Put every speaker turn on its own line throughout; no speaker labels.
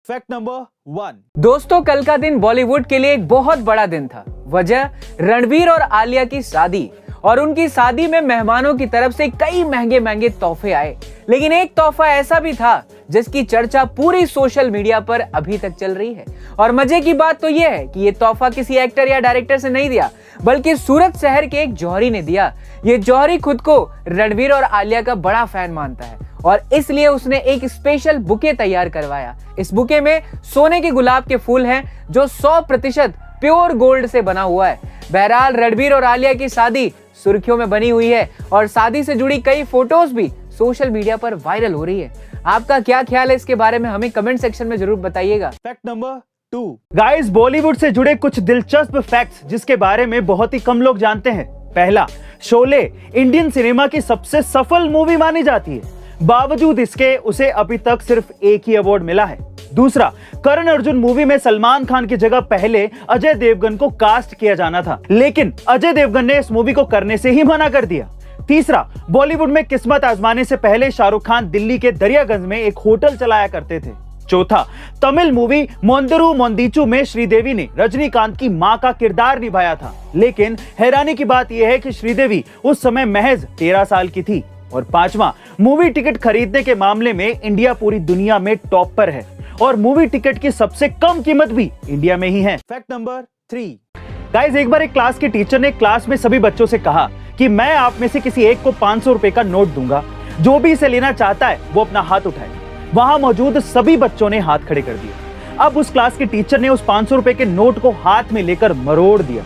Fact number 1।
दोस्तों, कल का दिन बॉलीवुड के लिए एक बहुत बड़ा दिन था। वजह रणवीर और आलिया की शादी, और उनकी शादी में मेहमानों की तरफ से कई महंगे महंगे तोहफे आए। लेकिन एक तोहफा ऐसा भी था जिसकी चर्चा पूरी सोशल मीडिया पर अभी तक चल रही है। और मजे की बात तो यह है कि ये तोहफा किसी एक्टर या डायरेक्टर से नहीं दिया, बल्कि सूरत शहर के एक जौहरी ने दिया। ये जौहरी खुद को रणवीर और आलिया का बड़ा फैन मानता है और इसलिए उसने एक स्पेशल बुके तैयार करवाया। इस बुके में सोने के गुलाब के फूल हैं जो 100% प्योर गोल्ड से बना हुआ है। बहरहाल रणवीर और आलिया की शादी सुर्खियों में बनी हुई है और शादी से जुड़ी कई फोटोज भी सोशल मीडिया पर वायरल हो रही है। आपका क्या ख्याल है इसके बारे में, हमें कमेंट सेक्शन में जरूर बताइएगा।
Fact number 2। गाइस, बॉलीवुड से जुड़े कुछ दिलचस्प फैक्ट्स जिसके बारे में बहुत ही कम लोग जानते हैं। पहला, शोले इंडियन सिनेमा की सबसे सफल मूवी मानी जाती है। बावजूद इसके उसे अभी तक सिर्फ एक ही अवार्ड मिला है। दूसरा, करण अर्जुन मूवी में सलमान खान की जगह पहले अजय देवगन को कास्ट किया जाना था, लेकिन अजय देवगन ने इस मूवी को करने से ही मना कर दिया। तीसरा, बॉलीवुड में किस्मत आजमाने से पहले शाहरुख खान दिल्ली के दरियागंज में एक होटल चलाया करते थे। चौथा, तमिल मूवी मोंदरू मोंदीचू में श्रीदेवी ने रजनीकांत की मां का किरदार निभाया था, लेकिन हैरानी की बात यह है कि श्रीदेवी उस समय महज 13 साल की थी। और पांचवा, मूवी टिकट खरीदने के मामले में इंडिया पूरी दुनिया में टॉप पर है और मूवी टिकट की सबसे कम कीमत भी इंडिया में ही है। Fact number 3। गाइस, एक बार एक क्लास के टीचर ने क्लास में सभी बच्चों से कहा कि मैं आप में से किसी एक को 500 रुपए का नोट दूंगा, जो भी इसे लेना चाहता है वो अपना हाथ उठाए। वहां मौजूद सभी बच्चों ने हाथ खड़े कर दिए। अब उस क्लास के टीचर ने उस 500 रुपए के नोट को हाथ में लेकर मरोड़ दिया।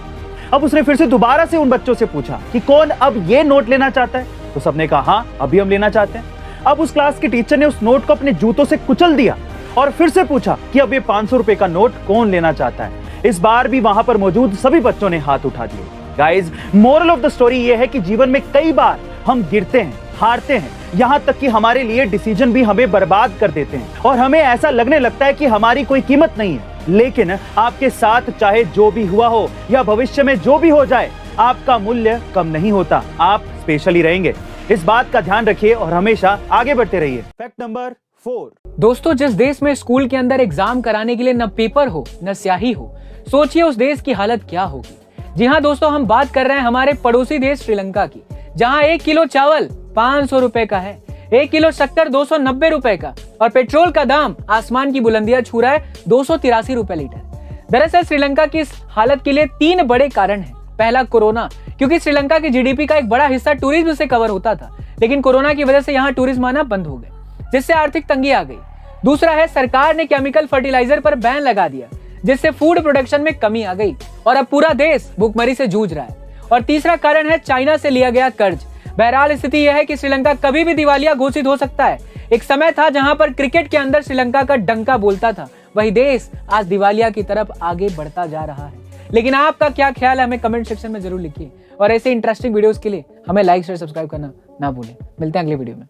अब उसने फिर से दोबारा से उन बच्चों से पूछा कि कौन अब ये नोट लेना चाहता है, तो सबने कहा हाँ, अभी हम लेना चाहते हैं। अब उस क्लास के टीचर ने उस नोट को अपने जूतों से कुचल दिया और फिर से पूछा कि अब ये 500 रुपए का नोट कौन लेना चाहता है। इस बार भी वहां पर मौजूद सभी बच्चों ने हाथ उठा दिए। Guys, moral of the story ये है कि जीवन में कई बार हम गिरते हैं, हारते हैं, यहाँ तक कि हमारे लिए डिसीजन भी हमें बर्बाद कर देते हैं और हमें ऐसा लगने लगता है कि हमारी कोई कीमत नहीं है। लेकिन आपके साथ चाहे जो भी हुआ हो या भविष्य में जो भी हो जाए, आपका मूल्य कम नहीं होता, आप स्पेशल ही रहेंगे। इस बात का ध्यान रखिए और हमेशा आगे बढ़ते रहिए। Fact number 4।
दोस्तों, जिस देश में स्कूल के अंदर एग्जाम कराने के लिए न पेपर हो न स्याही हो, सोचिए उस देश की हालत क्या होगी। जी हाँ दोस्तों, हम बात कर रहे हैं हमारे पड़ोसी देश श्रीलंका की, जहाँ 1 किलो चावल 500 रुपए का है, 1 किलो शक्कर 290 रुपए का और पेट्रोल का दाम आसमान की बुलंदियां छू रहा है 283 रुपए लीटर। दरअसल श्रीलंका की इस हालत के लिए 3 बड़े कारण हैं। पहला, कोरोना, क्योंकि श्रीलंका की जीडीपी का एक बड़ा हिस्सा टूरिज्म से कवर होता था, लेकिन कोरोना की वजह से यहाँ टूरिज्म आना बंद हो गए, जिससे आर्थिक तंगी आ गई। दूसरा है, सरकार ने केमिकल फर्टिलाइजर पर बैन लगा दिया, जिससे फूड प्रोडक्शन में कमी आ गई और अब पूरा देश भूखमरी से जूझ रहा है। और तीसरा कारण है चाइना से लिया गया कर्ज। बहरहाल स्थिति यह है कि श्रीलंका कभी भी दिवालिया घोषित हो सकता है। एक समय था जहां पर क्रिकेट के अंदर श्रीलंका का डंका बोलता था, वही देश आज दिवालिया की तरफ आगे बढ़ता जा रहा है। लेकिन आपका क्या ख्याल है, हमें कमेंट सेक्शन में जरूर लिखिए और ऐसे इंटरेस्टिंग वीडियोस के लिए हमें लाइक शेयर सब्सक्राइब करना ना भूलें। मिलते हैं अगले वीडियो में।